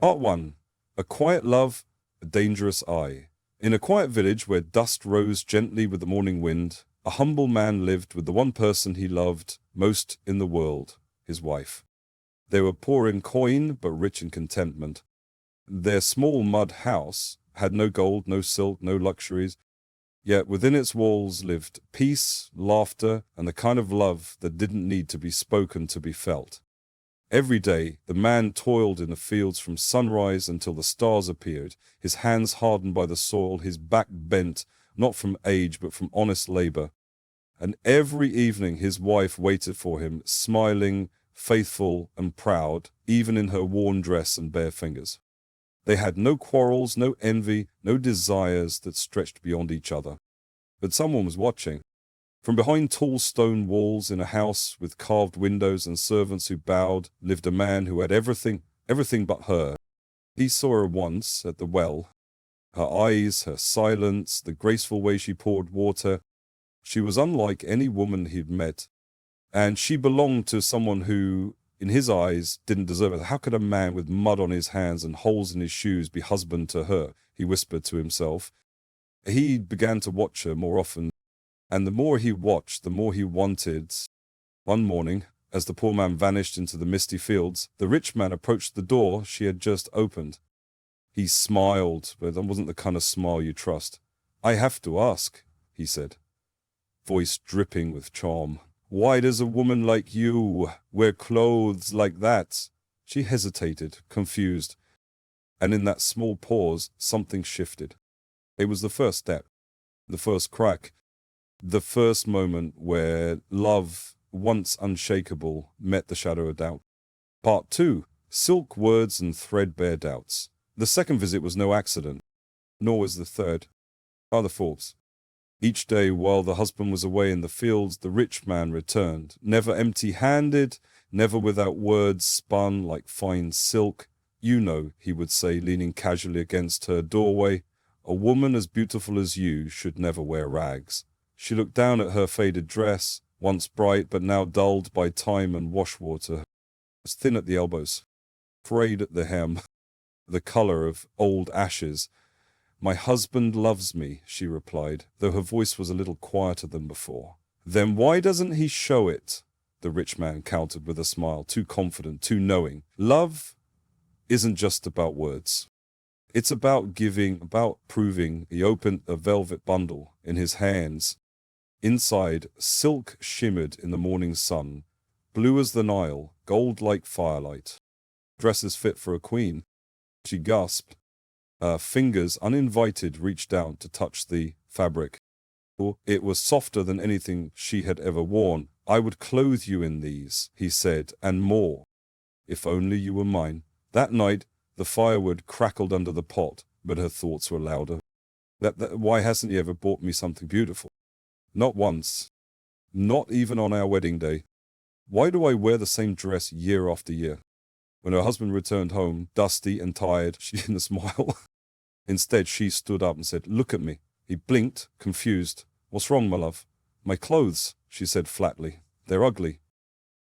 Part 1. A quiet love, a dangerous eye. In a quiet village where dust rose gently with the morning wind, a humble man lived with the one person he loved most in the world, his wife. They were poor in coin, but rich in contentment. Their small mud house had no gold, no silk, no luxuries, yet within its walls lived peace, laughter, and the kind of love that didn't need to be spoken to be felt. Every day, the man toiled in the fields from sunrise until the stars appeared, his hands hardened by the soil, his back bent, not from age but from honest labor. And every evening his wife waited for him, smiling, faithful and proud, even in her worn dress and bare fingers. They had no quarrels, no envy, no desires that stretched beyond each other. But someone was watching. From behind tall stone walls in a house with carved windows and servants who bowed, lived a man who had everything but her. He saw her once at the well. Her eyes, her silence, the graceful way she poured water. She was unlike any woman he'd met. And she belonged to someone who, in his eyes, didn't deserve it. How could a man with mud on his hands and holes in his shoes be husband to her? He whispered to himself. He began to watch her more often. And the more he watched, the more he wanted. One morning, as the poor man vanished into the misty fields, the rich man approached the door she had just opened. He smiled, but that wasn't the kind of smile you trust. "I have to ask," he said, voice dripping with charm. "Why does a woman like you wear clothes like that?" She hesitated, confused, and in that small pause, something shifted. It was the first step, the first crack. The first moment where love, once unshakable, met the shadow of doubt. Part 2. Silk words and threadbare doubts. The second visit was no accident, nor was the third. Are the fourth. Each day while the husband was away in the fields, the rich man returned, never empty-handed, never without words spun like fine silk. "You know," he would say, leaning casually against her doorway, "a woman as beautiful as you should never wear rags." She looked down at her faded dress, once bright but now dulled by time and wash-water. It was thin at the elbows, frayed at the hem, the color of old ashes. "My husband loves me," she replied, though her voice was a little quieter than before. "Then why doesn't he show it?" the rich man countered with a smile, too confident, too knowing. "Love isn't just about words. It's about giving, about proving." He opened a velvet bundle in his hands. Inside, silk shimmered in the morning sun, blue as the Nile, gold like firelight. "Dresses fit for a queen," she gasped. Her fingers, uninvited, reached out to touch the fabric. It was softer than anything she had ever worn. "I would clothe you in these," he said, "and more, if only you were mine." That night, the firewood crackled under the pot, but her thoughts were louder. Why hasn't he ever bought me something beautiful? Not once. Not even on our wedding day. Why do I wear the same dress year after year? When her husband returned home, dusty and tired, she didn't smile. Instead, she stood up and said, "Look at me." He blinked, confused. "What's wrong, my love?" "My clothes," she said flatly. "They're ugly.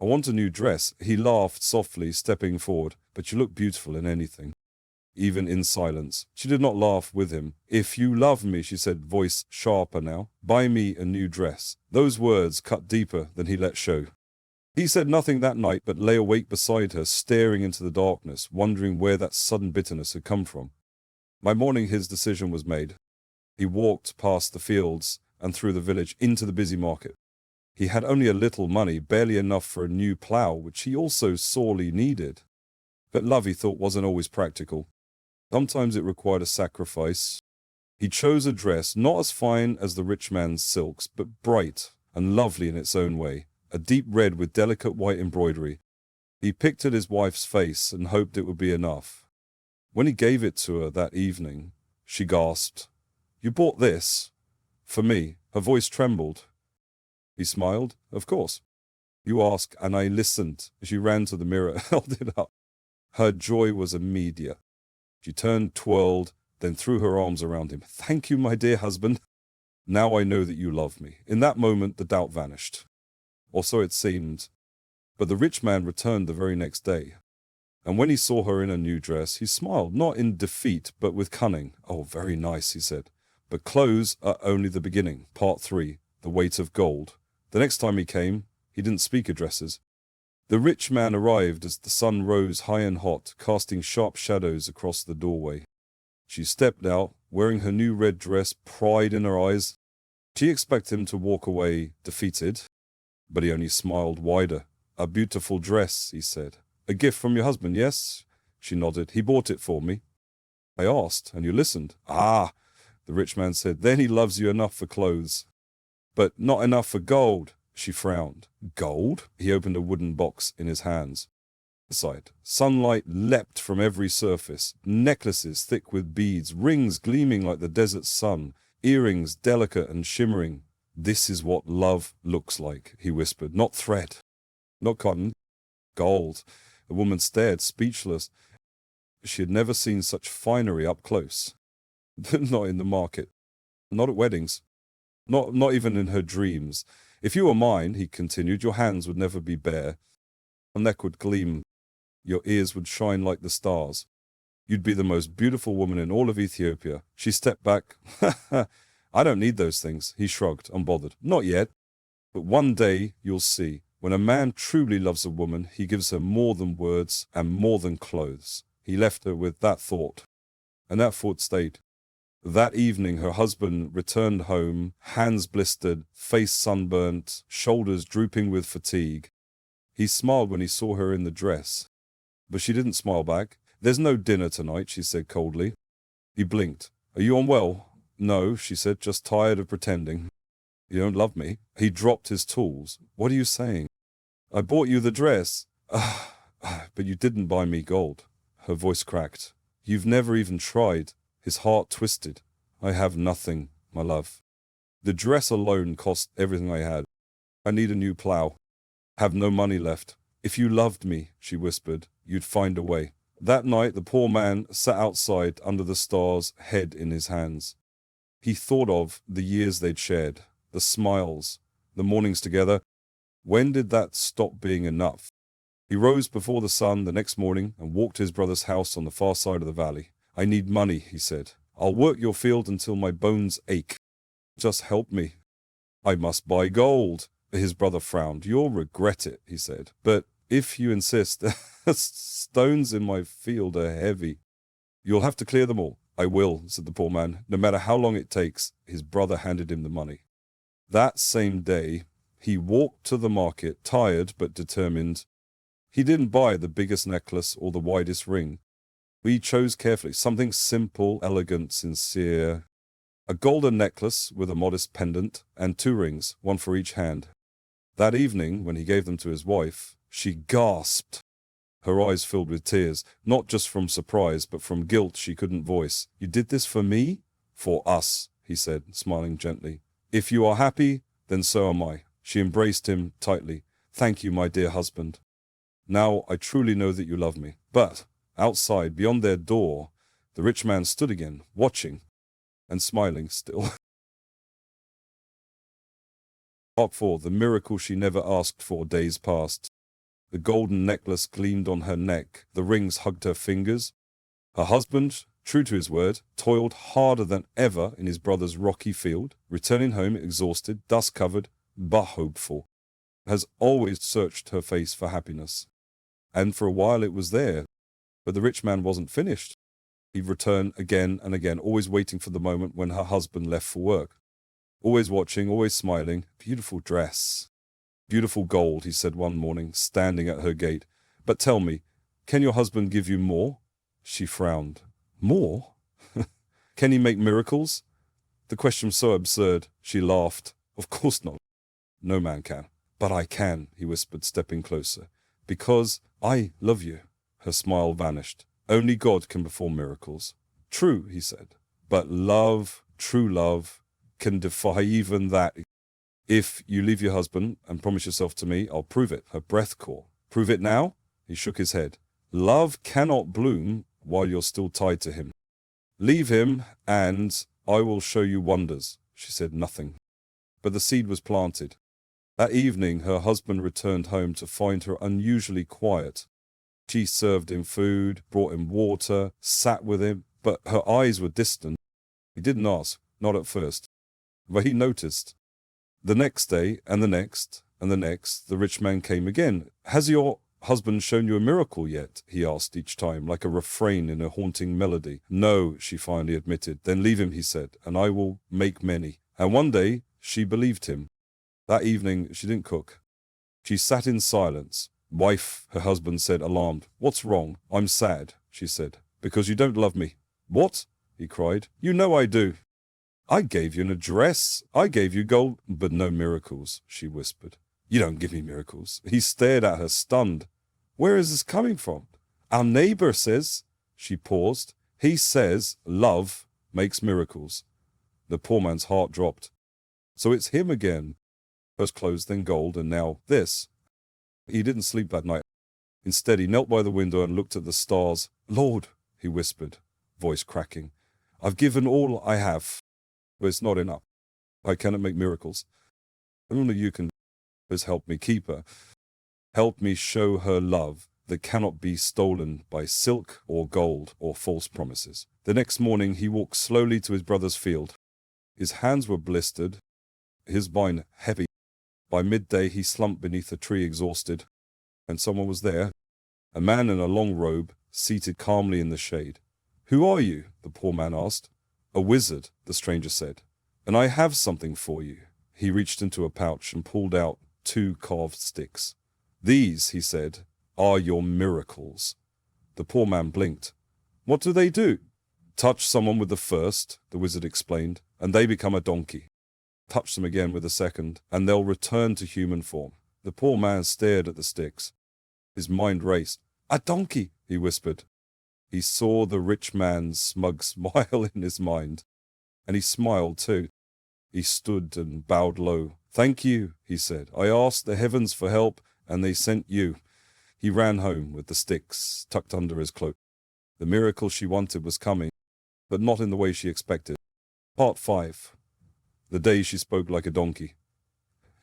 I want a new dress." He laughed softly, stepping forward. "But you look beautiful in anything." Even in silence. She did not laugh with him. "If you love me," she said, voice sharper now, "buy me a new dress." Those words cut deeper than he let show. He said nothing that night, but lay awake beside her, staring into the darkness, wondering where that sudden bitterness had come from. By morning his decision was made. He walked past the fields and through the village into the busy market. He had only a little money, barely enough for a new plough, which he also sorely needed. But love, he thought, wasn't always practical. Sometimes it required a sacrifice. He chose a dress not as fine as the rich man's silks, but bright and lovely in its own way, a deep red with delicate white embroidery. He picked at his wife's face and hoped it would be enough. When he gave it to her that evening, she gasped, "You bought this? For me?" Her voice trembled. He smiled. "Of course. You asked, and I listened." She ran to the mirror and held it up. Her joy was immediate. She turned, twirled, then threw her arms around him. "Thank you, my dear husband. Now I know that you love me." In that moment, the doubt vanished. Or so it seemed. But the rich man returned the very next day. And when he saw her in a new dress, he smiled, not in defeat, but with cunning. "Oh, very nice," he said. "But clothes are only the beginning." Part 3, The Weight of Gold. The next time he came, he didn't speak of dresses. The rich man arrived as the sun rose high and hot, casting sharp shadows across the doorway. She stepped out, wearing her new red dress, pride in her eyes. She expected him to walk away defeated, but he only smiled wider. "A beautiful dress," he said. "A gift from your husband, yes?" She nodded. "He bought it for me." "I asked, and you listened." "Ah," the rich man said, "then he loves you enough for clothes." "But not enough for gold." She frowned. "Gold?" He opened a wooden box in his hands. Inside, sunlight leapt from every surface, necklaces thick with beads, rings gleaming like the desert sun, earrings delicate and shimmering. "This is what love looks like," he whispered. "Not thread, not cotton, gold." The woman stared, speechless. She had never seen such finery up close. Not in the market, not at weddings, not even in her dreams. "If you were mine," he continued, "your hands would never be bare. Your neck would gleam. Your ears would shine like the stars. You'd be the most beautiful woman in all of Ethiopia." She stepped back. "I don't need those things," he shrugged, unbothered. "Not yet. But one day you'll see. When a man truly loves a woman, he gives her more than words and more than clothes." He left her with that thought, and that thought stayed. That evening her husband returned home, hands blistered, face sunburnt, shoulders drooping with fatigue. He smiled when he saw her in the dress, but she didn't smile back. "There's no dinner tonight," she said coldly. He blinked. "Are you unwell?" "No," she said, "just tired of pretending." "You don't love me?" He dropped his tools. "What are you saying?" "I bought you the dress." "But you didn't buy me gold." Her voice cracked. "You've never even tried." His heart twisted. "I have nothing, my love. The dress alone cost everything I had. I need a new plow. Have no money left." "If you loved me," she whispered, "you'd find a way." That night the poor man sat outside under the stars, head in his hands. He thought of the years they'd shared, the smiles, the mornings together. When did that stop being enough? He rose before the sun the next morning and walked to his brother's house on the far side of the valley. "I need money," he said. "I'll work your field until my bones ache. Just help me." "I must buy gold." His brother frowned. "You'll regret it," he said. "But if you insist, stones in my field are heavy." "You'll have to clear them all." "I will," said the poor man, "no matter how long it takes." His brother handed him the money. That same day, he walked to the market, tired but determined. He didn't buy the biggest necklace or the widest ring. He chose carefully, something simple, elegant, sincere. A golden necklace with a modest pendant, and 2 rings, one for each hand. That evening, when he gave them to his wife, she gasped. Her eyes filled with tears, not just from surprise, but from guilt she couldn't voice. "You did this for me?" "For us," he said, smiling gently. "If you are happy, then so am I." She embraced him tightly. "Thank you, my dear husband. Now I truly know that you love me." But outside, beyond their door, the rich man stood again, watching and smiling still. Part 4, The miracle she never asked for. Days passed. The golden necklace gleamed on her neck. The rings hugged her fingers. Her husband, true to his word, toiled harder than ever in his brother's rocky field, returning home exhausted, dust-covered, but hopeful. Has always searched her face for happiness. And for a while it was there. But the rich man wasn't finished. He'd return again and again, always waiting for the moment when her husband left for work. Always watching, always smiling. "Beautiful dress. Beautiful gold," he said one morning, standing at her gate. "But tell me, can your husband give you more?" She frowned. "More? Can he make miracles?" The question was so absurd, she laughed. "Of course not. No man can." "But I can," he whispered, stepping closer. "Because I love you." Her smile vanished. "Only God can perform miracles." "True," he said. "But love, true love, can defy even that. If you leave your husband and promise yourself to me, I'll prove it." Her breath caught. "Prove it now?" He shook his head. "Love cannot bloom while you're still tied to him. Leave him, and I will show you wonders." She said nothing. But the seed was planted. That evening her husband returned home to find her unusually quiet. She served him food, brought him water, sat with him, but her eyes were distant. He didn't ask, not at first, but he noticed. The next day, and the next, and the next, the rich man came again. "Has your husband shown you a miracle yet?" he asked each time, like a refrain in a haunting melody. "No," she finally admitted. "Then leave him," he said, "and I will make many." And one day, she believed him. That evening, she didn't cook. She sat in silence. "Wife," her husband said, alarmed. "What's wrong?" "I'm sad," she said, "because you don't love me." "What?" he cried. "You know I do. I gave you an address. I gave you gold, but no miracles," she whispered. "You don't give me miracles." He stared at her, stunned. "Where is this coming from?" "Our neighbor says," she paused. "He says love makes miracles." The poor man's heart dropped. So it's him again. First clothes, then gold, and now this. He didn't sleep that night. Instead, he knelt by the window and looked at the stars. "Lord," he whispered, voice cracking, "I've given all I have, but it's not enough. I cannot make miracles. Only you can is help me keep her. Help me show her love that cannot be stolen by silk or gold or false promises." The next morning, he walked slowly to his brother's field. His hands were blistered, his vine heavy. By midday, he slumped beneath a tree exhausted, and someone was there, a man in a long robe, seated calmly in the shade. "Who are you?" the poor man asked. "A wizard," the stranger said, "and I have something for you." He reached into a pouch and pulled out 2 carved sticks. "These," he said, "are your miracles." The poor man blinked. "What do they do?" "Touch someone with the first," the wizard explained, "and they become a donkey. Touch them again with the second, and they'll return to human form." The poor man stared at the sticks. His mind raced. "A donkey," he whispered. He saw the rich man's smug smile in his mind, and he smiled too. He stood and bowed low. "Thank you," he said. "I asked the heavens for help, and they sent you." He ran home with the sticks tucked under his cloak. The miracle she wanted was coming, but not in the way she expected. Part 5. The day she spoke like a donkey.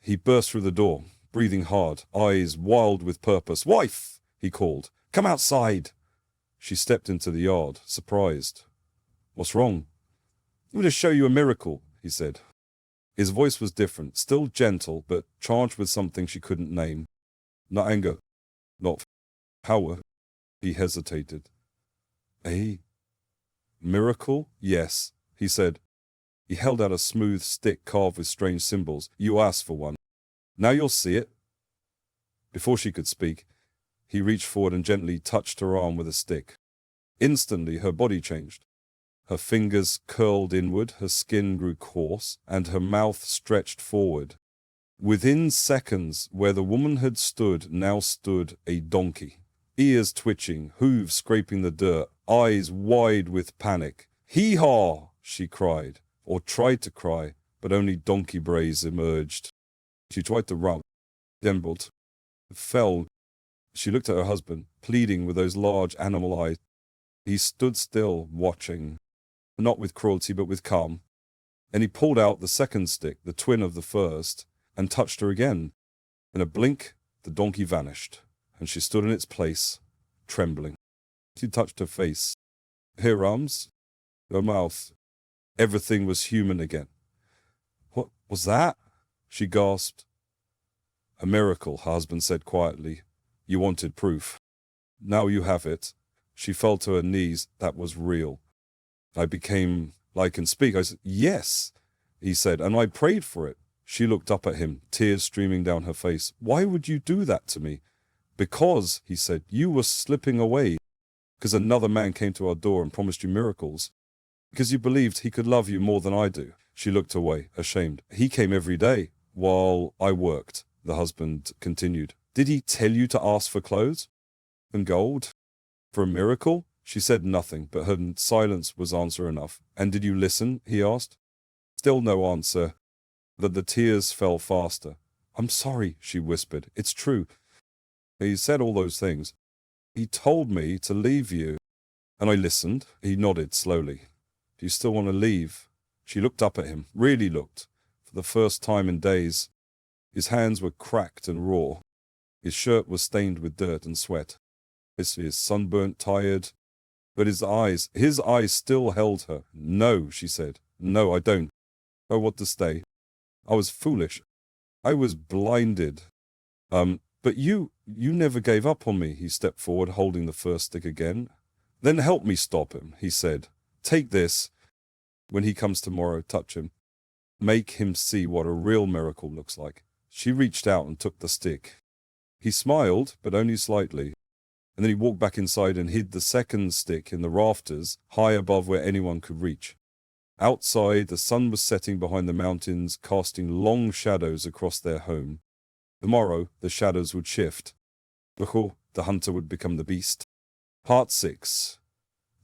He burst through the door, breathing hard, eyes wild with purpose. "Wife!" he called. "Come outside!" She stepped into the yard, surprised. "What's wrong?" "I'm going to show you a miracle," he said. His voice was different, still gentle, but charged with something she couldn't name. Not anger, not power. He hesitated. "A miracle?" "Yes," he said. He held out a smooth stick carved with strange symbols. "You asked for one. Now you'll see it." Before she could speak, he reached forward and gently touched her arm with a stick. Instantly, her body changed. Her fingers curled inward, her skin grew coarse, and her mouth stretched forward. Within seconds, where the woman had stood, now stood a donkey. Ears twitching, hooves scraping the dirt, eyes wide with panic. "Hee-haw!" she cried, or tried to cry, but only donkey brays emerged. She tried to run, trembled, fell. She looked at her husband, pleading with those large animal eyes. He stood still, watching, not with cruelty but with calm. And he pulled out the second stick, the twin of the first, and touched her again. In a blink, the donkey vanished, and she stood in its place, trembling. He touched her face, her arms, her mouth. Everything was human again. "What was that?" she gasped. "A miracle," her husband said quietly. "You wanted proof. Now you have it." She fell to her knees. "That was real. I became, I can speak." I said, "Yes," he said, "and I prayed for it." She looked up at him, tears streaming down her face. "Why would you do that to me?" "Because," he said, "you were slipping away. Because another man came to our door and promised you miracles. Because you believed he could love you more than I do." She looked away, ashamed. "He came every day while I worked," the husband continued. "Did he tell you to ask for clothes and gold? For a miracle?" She said nothing, but her silence was answer enough. "And did you listen?" he asked. Still no answer. But the tears fell faster. "I'm sorry," she whispered. "It's true. He said all those things. He told me to leave you. And I listened." He nodded slowly. "Do you still want to leave?" She looked up at him, really looked, for the first time in days. His hands were cracked and raw. His shirt was stained with dirt and sweat. His sunburnt, tired, but his eyes still held her. "No," she said. "No, I don't. I want to stay. I was foolish. I was blinded. But you never gave up on me." He stepped forward, holding the first stick again. "Then help me stop him," he said. "Take this. When he comes tomorrow, touch him. Make him see what a real miracle looks like." She reached out and took the stick. He smiled, but only slightly. And then he walked back inside and hid the second stick in the rafters, high above where anyone could reach. Outside, the sun was setting behind the mountains, casting long shadows across their home. Tomorrow, the shadows would shift. The hunter would become the beast. Part 6.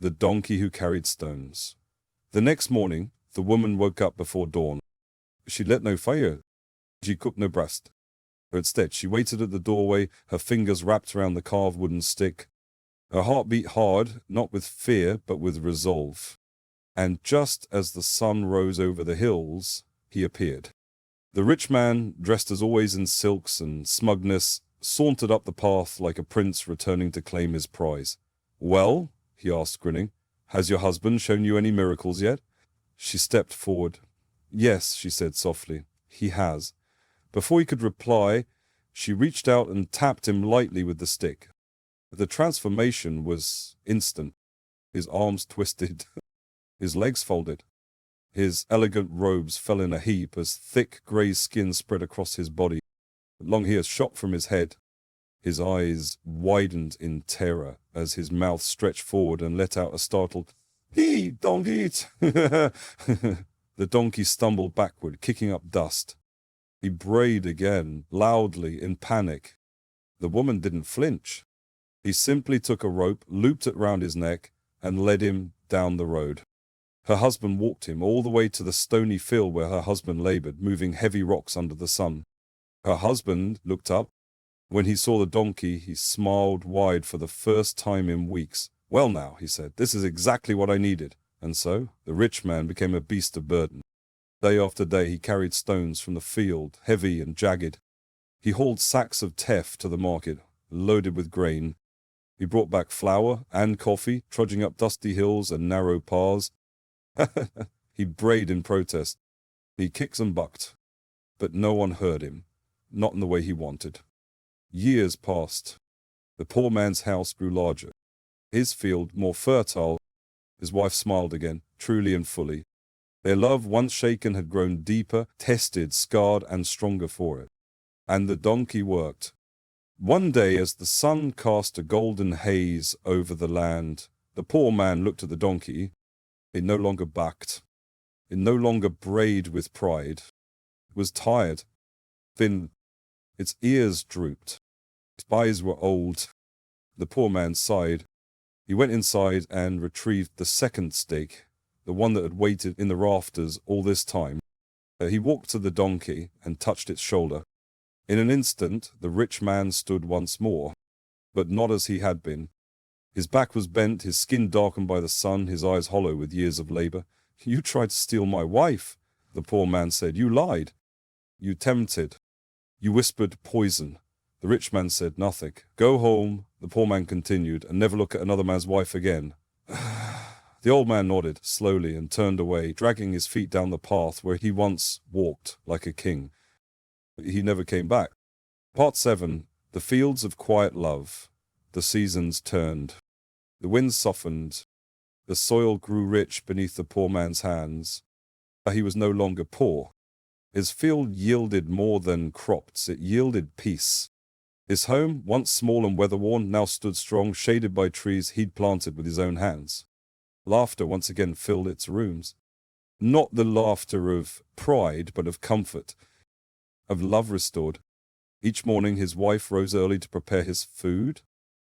The Donkey Who Carried Stones. The next morning, the woman woke up before dawn. She lit no fire. She cooked no breast. Instead, she waited at the doorway, her fingers wrapped around the carved wooden stick. Her heart beat hard, not with fear, but with resolve. And just as the sun rose over the hills, he appeared. The rich man, dressed as always in silks and smugness, sauntered up the path like a prince returning to claim his prize. "Well," he asked, grinning, "has your husband shown you any miracles yet?" She stepped forward. "Yes," she said softly, "he has." Before he could reply, she reached out and tapped him lightly with the stick. The transformation was instant. His arms twisted, his legs folded. His elegant robes fell in a heap as thick grey skin spread across his body. Long hair shot from his head. His eyes widened in terror as his mouth stretched forward and let out a startled, "He, don't eat!" The donkey stumbled backward, kicking up dust. He brayed again, loudly, in panic. The woman didn't flinch. He simply took a rope, looped it round his neck, and led him down the road. Her husband walked him all the way to the stony field where her husband labored, moving heavy rocks under the sun. Her husband looked up. When he saw the donkey, he smiled wide for the first time in weeks. "Well now," he said, "this is exactly what I needed." And so, the rich man became a beast of burden. Day after day he carried stones from the field, heavy and jagged. He hauled sacks of teff to the market, loaded with grain. He brought back flour and coffee, trudging up dusty hills and narrow paths. He brayed in protest. He kicked and bucked. But no one heard him, not in the way he wanted. Years passed. The poor man's house grew larger. His field more fertile. His wife smiled again, truly and fully. Their love, once shaken, had grown deeper, tested, scarred, and stronger for it. And the donkey worked. One day, as the sun cast a golden haze over the land, the poor man looked at the donkey. It no longer bucked. It no longer brayed with pride. It was tired, thin. Its ears drooped. Its eyes were old. The poor man sighed. He went inside and retrieved the second stake, the one that had waited in the rafters all this time. He walked to the donkey and touched its shoulder. In an instant, the rich man stood once more, but not as he had been. His back was bent, his skin darkened by the sun, his eyes hollow with years of labor. "You tried to steal my wife," the poor man said. "You lied. You tempted. You whispered poison." The rich man said nothing. "Go home," the poor man continued, "and never look at another man's wife again." The old man nodded slowly and turned away, dragging his feet down the path where he once walked like a king. He never came back. Part 7. The Fields of Quiet Love. The seasons turned. The winds softened. The soil grew rich beneath the poor man's hands. He was no longer poor. His field yielded more than crops. It yielded peace. His home, once small and weather-worn, now stood strong, shaded by trees he'd planted with his own hands. Laughter once again filled its rooms. Not the laughter of pride, but of comfort, of love restored. Each morning his wife rose early to prepare his food,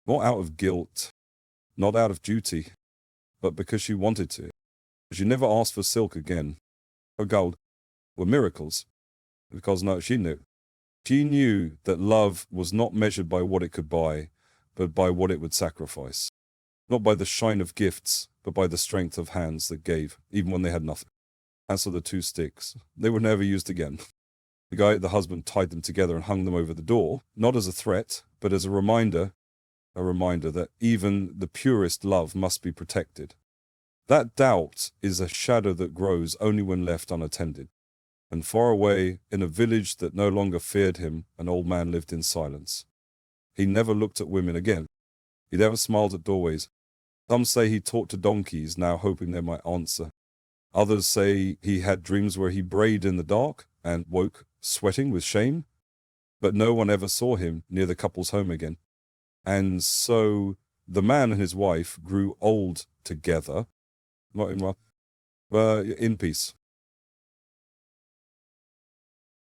not out of guilt, not out of duty, but because she wanted to. She never asked for silk again, or gold, or miracles, because no, she knew. She knew that love was not measured by what it could buy, but by what it would sacrifice. Not by the shine of gifts, but by the strength of hands that gave, even when they had nothing. As for the 2 sticks, they were never used again. The husband, tied them together and hung them over the door, not as a threat, but as a reminder. a reminder that even the purest love must be protected. That doubt is a shadow that grows only when left unattended. And far away, in a village that no longer feared him, an old man lived in silence. He never looked at women again. He never smiled at doorways. Some say he talked to donkeys, now hoping they might answer. Others say he had dreams where he brayed in the dark and woke sweating with shame. But no one ever saw him near the couple's home again. And so the man and his wife grew old together, not in peace.